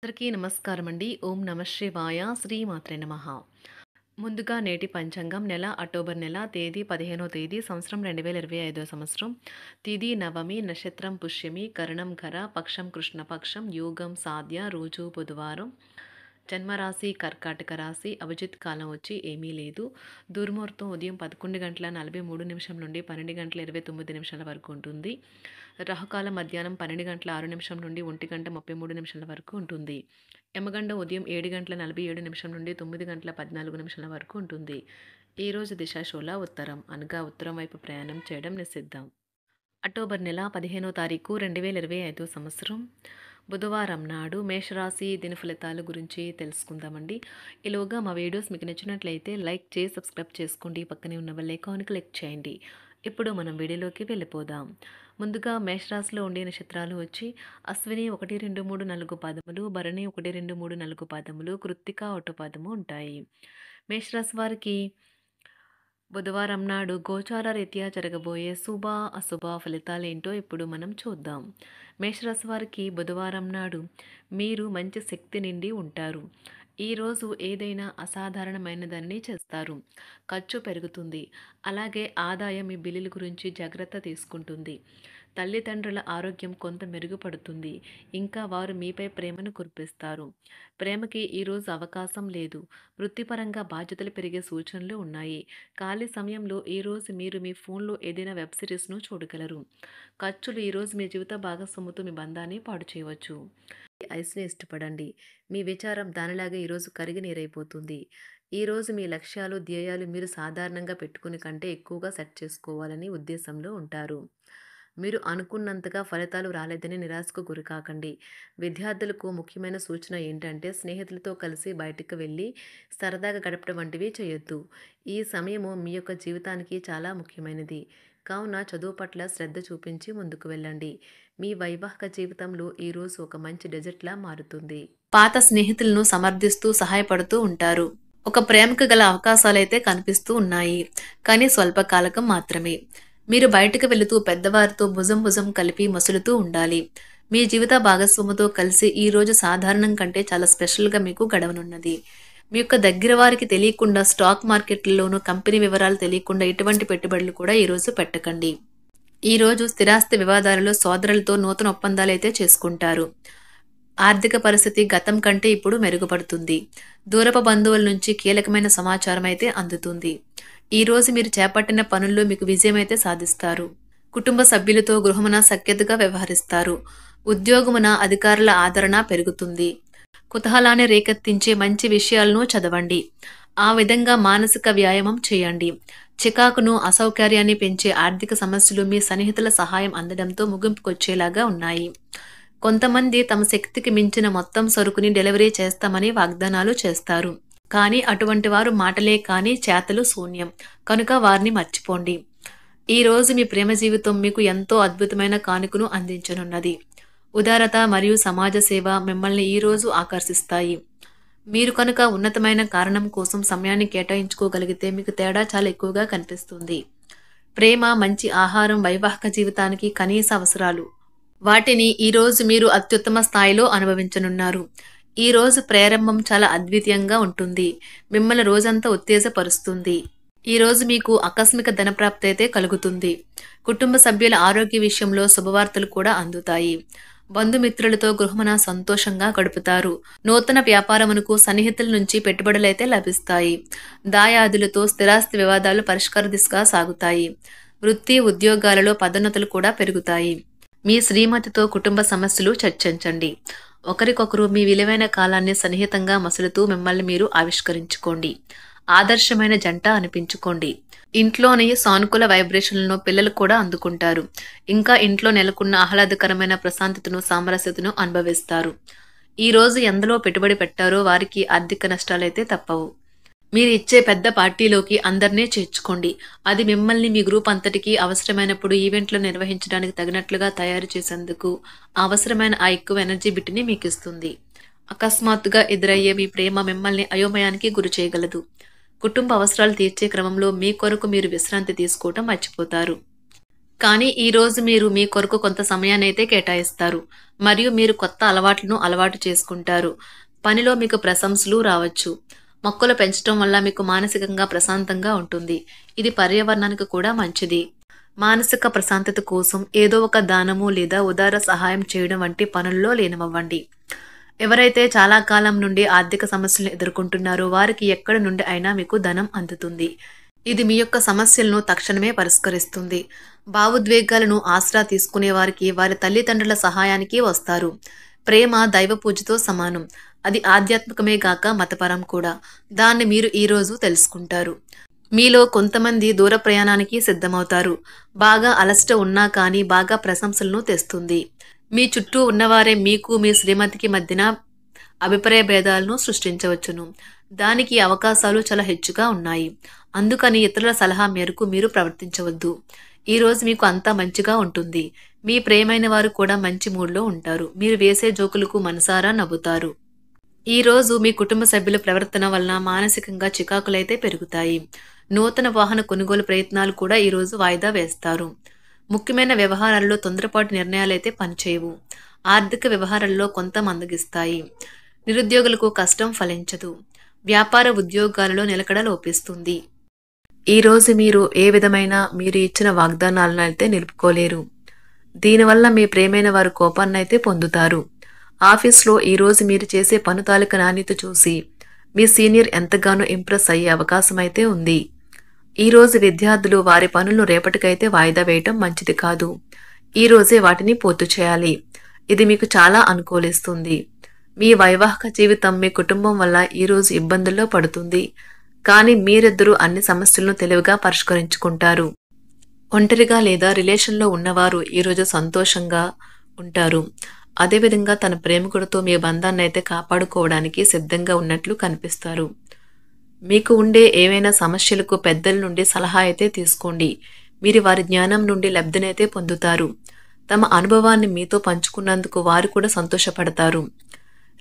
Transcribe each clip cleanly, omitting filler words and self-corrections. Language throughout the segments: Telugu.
అందరికీ నమస్కారం అండి. ఓం నమ శివాయ. శ్రీమాత్రే నమః. ముందుగా నేటి పంచాంగం నెల అక్టోబర్ నెల తేదీ 15వ తేదీ సంవత్సరం 2025 సంవత్సరం. తిథి నవమి, నక్షత్రం పుష్యమి, కరణం ఖర, పక్షం కృష్ణపక్షం, యోగం సాధ్య, రోజు బుధవారం. జన్మరాశి కర్కాటక రాశి. అభిజిత్ కాలం వచ్చి ఏమీ లేదు. దుర్ముహూర్తం ఉదయం 11:43 నుండి 12:29 వరకు ఉంటుంది. రాహుకాలం మధ్యాహ్నం 12:06 నుండి 1:33 వరకు ఉంటుంది. యమగండం ఉదయం 7:47 నుండి 9:14 వరకు ఉంటుంది. ఈ రోజు దిశాశూల ఉత్తరం, అనగా ఉత్తరం వైపు ప్రయాణం చేయడం నిషిద్ధం. అక్టోబర్ నెల 15వ తారీఖు 2025 సంవత్సరం బుధవారం నాడు మేషరాశి దిన ఫలితాల గురించి తెలుసుకుందామండి. ఈలోగా మా వీడియోస్ మీకు నచ్చినట్లయితే లైక్ చేసి సబ్స్క్రైబ్ చేసుకోండి. పక్కనే ఉన్న బెల్ ఐకాన్ క్లిక్ చేయండి. ఇప్పుడు మనం వీడియోలోకి వెళ్ళిపోదాం. ముందుగా మేషరాశిలో ఉండే నక్షత్రాలు వచ్చి అశ్విని 1, 2, 3, 4 పాదములు, భరణి 1, 2, 3, 4 పాదములు, కృత్తిక 1 పాదము ఉంటాయి. మేషరాశి వారికి బుధవారం నాడు గోచార రీత్యా జరగబోయే శుభ అశుభ ఫలితాలేంటో ఇప్పుడు మనం చూద్దాం. మేషరాశి వారికి బుధవారం నాడు మీరు మంచి శక్తి నిండి ఉంటారు. ఈరోజు ఏదైనా అసాధారణమైనదాన్ని చేస్తారు. ఖర్చు పెరుగుతుంది. అలాగే ఆదాయం మీ బిల్లుల గురించి జాగ్రత్త తీసుకుంటుంది. తల్లిదండ్రుల ఆరోగ్యం కొంత మెరుగుపడుతుంది. ఇంకా వారు మీపై ప్రేమను కురిపిస్తారు. ప్రేమకి ఈరోజు అవకాశం లేదు. వృత్తిపరంగా బాధ్యతలు పెరిగే సూచనలు ఉన్నాయి. ఖాళీ సమయంలో ఈరోజు మీరు మీ ఫోన్లో ఏదైనా వెబ్ సిరీస్ను చూడగలరు. ఖర్చులు ఈరోజు మీ జీవిత భాగస్వామితో మీ బంధాన్ని పాడు చేయవచ్చు. ఐస్ని ఇష్టపడండి. మీ విచారం దానిలాగా ఈరోజు కరిగి నీరైపోతుంది. ఈరోజు మీ లక్ష్యాలు, ధ్యేయాలు మీరు సాధారణంగా పెట్టుకుని కంటే ఎక్కువగా సెట్ చేసుకోవాలని ఉద్దేశంలో ఉంటారు. మీరు అనుకున్నంతగా ఫలితాలు రాలేదని నిరాశకు గురికాకండి. విద్యార్థులకు ముఖ్యమైన సూచన ఏంటంటే స్నేహితులతో కలిసి బయటకు వెళ్ళి సరదాగా గడపడం వంటివి చేయొద్దు. ఈ సమయము మీ యొక్క జీవితానికి చాలా ముఖ్యమైనది. కావున చదువు పట్ల శ్రద్ధ చూపించి ముందుకు వెళ్ళండి. మీ వైవాహిక జీవితంలో ఈరోజు ఒక మంచి డెజర్ట్లా మారుతుంది. పాత స్నేహితులను సమర్థిస్తూ సహాయపడుతూ ఉంటారు. ఒక ప్రేమకు గల అవకాశాలైతే కనిపిస్తూ ఉన్నాయి, కానీ స్వల్పకాలకం మాత్రమే. మీరు బయటకు వెళుతూ పెద్దవారితో భుజం భుజం కలిపి మసులుతూ ఉండాలి. మీ జీవిత భాగస్వామితో కలిసి ఈ రోజు సాధారణం కంటే చాలా స్పెషల్గా మీకు గడవనున్నది. మీ యొక్క దగ్గర వారికి తెలియకుండా స్టాక్ మార్కెట్లలోనూ కంపెనీ వివరాలు తెలియకుండా ఎటువంటి పెట్టుబడులు కూడా ఈరోజు పెట్టకండి. ఈరోజు స్థిరాస్తి వివాదాలలో సోదరులతో నూతన ఒప్పందాలు అయితే చేసుకుంటారు. ఆర్థిక పరిస్థితి గతం కంటే ఇప్పుడు మెరుగుపడుతుంది. దూరపు బంధువుల నుంచి కీలకమైన సమాచారం అయితే అందుతుంది. ఈ రోజు మీరు చేపట్టిన పనుల్లో మీకు విజయం అయితే సాధిస్తారు. కుటుంబ సభ్యులతో గృహమున సఖ్యతగా వ్యవహరిస్తారు. ఉద్యోగమున అధికారుల ఆదరణ పెరుగుతుంది. కుతూహలాన్ని రేకెత్తించే మంచి విషయాలను చదవండి. ఆ విధంగా మానసిక వ్యాయామం చేయండి. చికాకును, అసౌకర్యాన్ని పెంచే ఆర్థిక సమస్యలు మీ సన్నిహితుల సహాయం అందడంతో ముగింపుకొచ్చేలాగా ఉన్నాయి. కొంతమంది తమ శక్తికి మించిన మొత్తం సరుకుని డెలివరీ చేస్తామని వాగ్దానాలు చేస్తారు. కానీ అటువంటి వారు మాటలే కానీ చేతలు శూన్యం. కనుక వారిని మర్చిపోండి. ఈ రోజు మీ ప్రేమ జీవితం మీకు ఎంతో అద్భుతమైన కానుకను అందించనున్నది. ఉదారత మరియు సమాజ సేవ మిమ్మల్ని ఈ రోజు ఆకర్షిస్తాయి. మీరు కనుక ఉన్నతమైన కారణం కోసం సమయాన్ని కేటాయించుకోగలిగితే మీకు తేడా చాలా ఎక్కువగా కనిపిస్తుంది. ప్రేమ, మంచి ఆహారం వైవాహిక జీవితానికి కనీస అవసరాలు. వాటిని ఈరోజు మీరు అత్యుత్తమ స్థాయిలో అనుభవించనున్నారు. ఈ రోజు ప్రారంభం చాలా అద్వితీయంగా ఉంటుంది. మిమ్మల్ని రోజంతా ఉత్తేజపరుస్తుంది. ఈ రోజు మీకు ఆకస్మిక ధనప్రాప్తి అయితే కలుగుతుంది. కుటుంబ సభ్యుల ఆరోగ్య విషయంలో శుభవార్తలు కూడా అందుతాయి. బంధుమిత్రులతో గృహమున సంతోషంగా గడుపుతారు. నూతన వ్యాపారమునకు సన్నిహితుల నుంచి పెట్టుబడులైతే లభిస్తాయి. దాయాదులతో స్థిరాస్తి వివాదాలు పరిష్కార దిశగా సాగుతాయి. వృత్తి, ఉద్యోగాలలో పదోన్నతులు కూడా పెరుగుతాయి. మీ శ్రీమతితో కుటుంబ సమస్యలు చర్చించండి. ఒకరికొకరు మీ విలువైన కాలాన్ని సన్నిహితంగా మసులుతూ మిమ్మల్ని మీరు ఆవిష్కరించుకోండి. ఆదర్శమైన జంట అనిపించుకోండి. ఇంట్లోని సానుకూల వైబ్రేషన్లను పిల్లలు కూడా అందుకుంటారు. ఇంకా ఇంట్లో నెలకొన్న ఆహ్లాదకరమైన ప్రశాంతతను, సామరస్యతను అనుభవిస్తారు. ఈ రోజు ఎందులో పెట్టుబడి పెట్టారో వారికి ఆర్థిక నష్టాలైతే తప్పవు. మీరు ఇచ్చే పెద్ద పార్టీలోకి అందరినీ చేర్చుకోండి. అది మిమ్మల్ని మీ గ్రూప్ అంతటికీ అవసరమైనప్పుడు ఈవెంట్లు నిర్వహించడానికి తగినట్లుగా తయారు చేసేందుకు అవసరమైన ఆ ఎక్కువ ఎనర్జీ బిట్ని మీకు ఇస్తుంది. అకస్మాత్తుగా ఎదురయ్యే మీ ప్రేమ మిమ్మల్ని అయోమయానికి గురి చేయగలదు. కుటుంబ అవసరాలు తీర్చే క్రమంలో మీ కొరకు మీరు విశ్రాంతి తీసుకోవటం మర్చిపోతారు. కానీ ఈరోజు మీరు మీ కొరకు కొంత సమయాన్నైతే కేటాయిస్తారు. మరియు మీరు కొత్త అలవాట్లను అలవాటు చేసుకుంటారు. పనిలో మీకు ప్రశంసలు రావచ్చు. మొక్కలు పెంచడం వల్ల మీకు మానసికంగా ప్రశాంతంగా ఉంటుంది. ఇది పర్యావరణానికి కూడా మంచిది. మానసిక ప్రశాంతత కోసం ఏదో ఒక దానము లేదా ఉదార సహాయం చేయడం వంటి పనుల్లో లీనమవ్వండి. ఎవరైతే చాలా కాలం నుండి ఆర్థిక సమస్యలను ఎదుర్కొంటున్నారో వారికి ఎక్కడి నుండి అయినా మీకు ధనం అందుతుంది. ఇది మీ యొక్క సమస్యలను తక్షణమే పరిష్కరిస్తుంది. భావోద్వేగాలను ఆసరా తీసుకునే వారికి వారి తల్లిదండ్రుల సహాయానికి వస్తారు. ప్రేమ దైవ పూజతో సమానం. అది ఆధ్యాత్మికమే గాక మతపరం కూడా. దాన్ని మీరు ఈరోజు తెలుసుకుంటారు. మీలో కొంతమంది దూర ప్రయాణానికి సిద్ధమవుతారు. బాగా అలసట ఉన్నా కానీ బాగా ప్రశంసలను తెస్తుంది. మీ చుట్టూ ఉన్నవారే మీకు మీ శ్రీమతికి మధ్యన అభిప్రాయ భేదాలను సృష్టించవచ్చును. దానికి అవకాశాలు చాలా హెచ్చుగా ఉన్నాయి. అందుకని ఇతరుల సలహా మేరకు మీరు ప్రవర్తించవద్దు. ఈరోజు మీకు అంతా మంచిగా ఉంటుంది. మీ ప్రియమైన వారు కూడా మంచి మూడ్లో ఉంటారు. మీరు వేసే జోకులకు మనసారా నవ్వుతారు. ఈరోజు మీ కుటుంబ సభ్యుల ప్రవర్తన వలన మానసికంగా చికాకులైతే పెరుగుతాయి. నూతన వాహన కొనుగోలు ప్రయత్నాలు కూడా ఈరోజు వాయిదా వేస్తారు. ముఖ్యమైన వ్యవహారాల్లో తొందరపాటు నిర్ణయాలైతే పనిచేయవు. ఆర్థిక వ్యవహారాల్లో కొంత మందగిస్తాయి. నిరుద్యోగులకు కష్టం ఫలించదు. వ్యాపార ఉద్యోగాలలో నిలకడ లోపిస్తుంది. ఈరోజు మీరు ఏ విధమైన మీరు ఇచ్చిన వాగ్దానాలను అయితే నిలుపుకోలేరు. దీనివల్ల మీ ప్రేమైన వారు కోపాన్నైతే పొందుతారు. ఆఫీస్లో ఈరోజు మీరు చేసే పను తాలూక నాణ్యత చూసి మీ సీనియర్ ఎంతగానో ఇంప్రెస్ అయ్యే అవకాశం అయితే ఉంది. ఈరోజు విద్యార్థులు వారి పనులను రేపటికైతే వాయిదా వేయటం మంచిది కాదు. ఈరోజే వాటిని పూర్తి చేయాలి. ఇది మీకు చాలా అనుకూలిస్తుంది. మీ వైవాహిక జీవితం మీ కుటుంబం వల్ల ఈరోజు ఇబ్బందుల్లో పడుతుంది. కానీ మీరిద్దరూ అన్ని సమస్యలను తెలివిగా పరిష్కరించుకుంటారు. ఒంటరిగా లేదా రిలేషన్లో ఉన్నవారు ఈరోజు సంతోషంగా ఉంటారు. అదేవిధంగా తన ప్రేమికుడితో మీ బంధాన్ని అయితే కాపాడుకోవడానికి సిద్ధంగా ఉన్నట్లు కనిపిస్తారు. మీకు ఉండే ఏవైనా సమస్యలకు పెద్దల నుండి సలహా అయితే తీసుకోండి. మీరు వారి జ్ఞానం నుండి లబ్ధినైతే పొందుతారు. తమ అనుభవాన్ని మీతో పంచుకున్నందుకు వారు కూడా సంతోషపడతారు.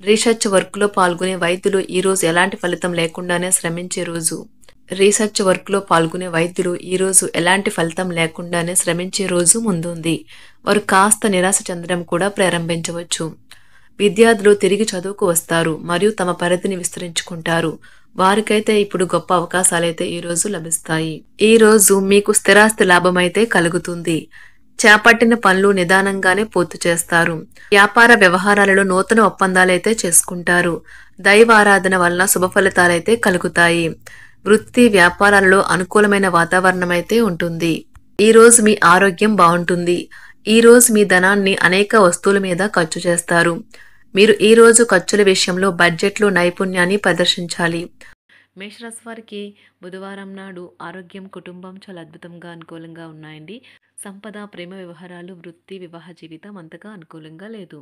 రీసెర్చ్ వర్క్లో పాల్గొనే వైద్యులు ఈరోజు ఎలాంటి ఫలితం లేకుండానే శ్రమించే రోజు. రీసెర్చ్ వర్క్లో పాల్గొనే వైద్యులు ఈరోజు ఎలాంటి ఫలితం లేకుండానే శ్రమించే రోజు ముందుంది. వారు కాస్త నిరాశ చెందడం కూడా ప్రారంభించవచ్చు. విద్యార్థులు తిరిగి చదువుకు వస్తారు మరియు తమ పరిధిని విస్తరించుకుంటారు. వారికైతే ఇప్పుడు గొప్ప అవకాశాలైతే ఈరోజు లభిస్తాయి. ఈరోజు మీకు స్థిరాస్తి లాభమైతే కలుగుతుంది. చేపట్టిన పనులు నిదానంగానే పూర్తి చేస్తారు. వ్యాపార వ్యవహారాలలో నూతన ఒప్పందాలైతే చేసుకుంటారు. దైవ ఆరాధన వలన శుభ ఫలితాలైతే కలుగుతాయి. వృత్తి వ్యాపారాలలో అనుకూలమైన వాతావరణం అయితే ఉంటుంది. ఈరోజు మీ ఆరోగ్యం బాగుంటుంది. ఈరోజు మీ ధనాన్ని అనేక వస్తువుల మీద ఖర్చు చేస్తారు. మీరు ఈరోజు ఖర్చుల విషయంలో బడ్జెట్లో నైపుణ్యాన్ని ప్రదర్శించాలి. మేషరాశి వారికి బుధవారం నాడు ఆరోగ్యం, కుటుంబం చాలా అద్భుతంగా అనుకూలంగా ఉన్నాయండి. సంపద, ప్రేమ వ్యవహారాలు, వృత్తి, వివాహ జీవితం అంతగా అనుకూలంగా లేదు.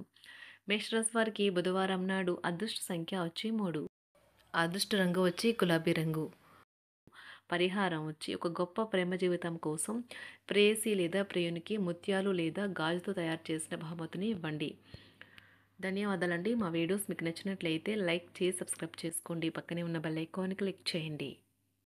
మేషరాశి వారికి బుధవారం నాడు అదృష్ట సంఖ్య వచ్చి 3. అదృష్ట రంగు వచ్చి గులాబీ రంగు. పరిహారం వచ్చి ఒక గొప్ప ప్రేమ జీవితం కోసం ప్రేయసి లేదా ప్రియునికి ముత్యాలు లేదా గాజుతో తయారు చేసిన బహుమతిని ఇవ్వండి. ధన్యవాదాలండి. మా వీడియోస్ మీకు నచ్చినట్లయితే లైక్ చేసి సబ్స్క్రైబ్ చేసుకోండి. పక్కనే ఉన్న బెల్ ఐకాన్ క్లిక్ చేయండి.